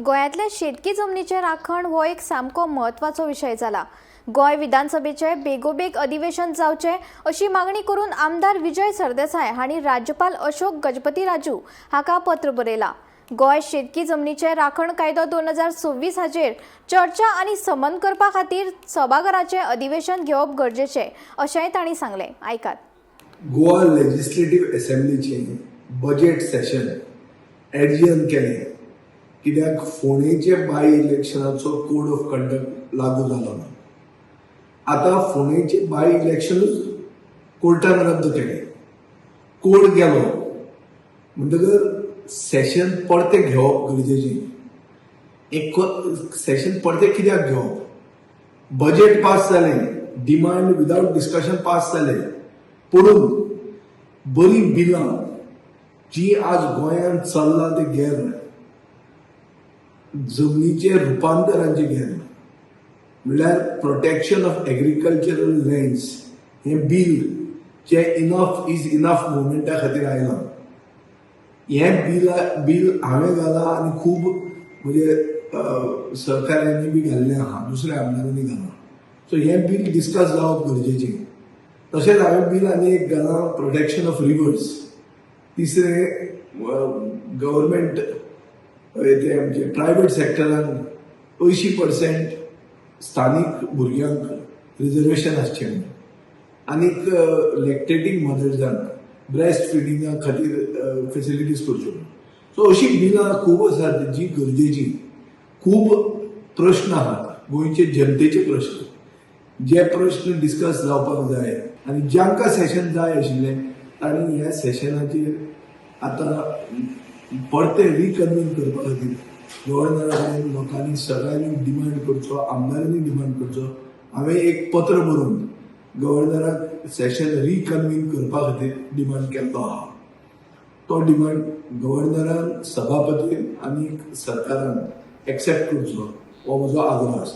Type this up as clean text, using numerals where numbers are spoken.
गोंयांतल्या शेतकी जमनीचें राखण हो एक सामको म्हत्वाचो विशय जाला। गोंय विधानसभेचे बेगोबेग अधिवेशन जावचे अशी मागणी करून आमदार विजय सरदेसाय हांणी राज्यपाल अशोक गजपती राजू हाका पत्र बरयला। गोंय शेतकी जमनीचे राखण कायदो 2026 हाचेर चर्चा आनी समन करपा खातीर सभाघराचें अधिवेशन घेवप गरजेचें अशेंय तांणी सांगलें। आयकात। गोवा लेजिस्लेटिव्ह असेंब्लीचे बजेट सेशन एडजर्न केलें कित्याक फोंडेचे बाय इलेक्शनाचो कोड ऑफ कंडक्ट लागू जालो ना। आता फोंडेचे बाय इलेक्शनूच कोर्टान रद्द केलें, कोड गेलो म्हणटकर सेशन परते घेवप गरजेचें। एक सेशन परते कित्याक घेवप? बजेट पास जालें, डिमांड विदाउट डिस्कशन पास जालें, पुणून बरी बिलां जी आज गोंयांत चल्ला ते गेर जमनीचे रुपांतरांचे गेर म्हणल्यार प्रोटेक्शन ऑफ एग्रीकल्चरल लँड्स हे बील जे इनफ इज इनफ मुवमेंटा खातीर आयलां। हें बील हांवें घालां आनी खूब म्हणजे सहकाऱ्यांनी बी घाल्लें आहा, दुसऱ्या आमदारांनी घालां। सो हें बील डिस्कस जावप गरजेचें। तशेंच हांवें बील आनी एक घालां प्रोटेक्शन ऑफ रिवर्स। तिसरें गव्हर्मेंट ते आमचे प्रायवेट सेक्टरान 80% स्थानीक भुरग्यांक रिजर्वेशन आसचें म्हणून, आनीक लॅक्टेटींग मदर्सांक ब्रेस्ट फिडिंगा खातीर फेसिलिटीज करच्यो म्हणून। सो अशीं बिलां खूब आसात जी गरजेची। खूब प्रश्न आहात गोंयचे जनतेचे प्रश्न, जे प्रश्न डिस्कस जावपाक जाय आनी ज्यांकां सेशन जाय आशिल्लें तांणी ह्या सेशनाचेर आतां परते रिकन्वीन करपा खातीर गव्हर्नरांनी लोकांनी सगळ्यांनी डिमांड करचो, आमदारांनी डिमांड करचो। हांवें एक पत्र बरोवन गव्हर्नराक सेशन रिकन्वीन करपा खातीर डिमांड केल्लो आहा। तो डिमांड गव्हर्नरान, सभापतीन आनी सरकारान एक्सेप्ट करचो हो म्हजो आग्रह आसा।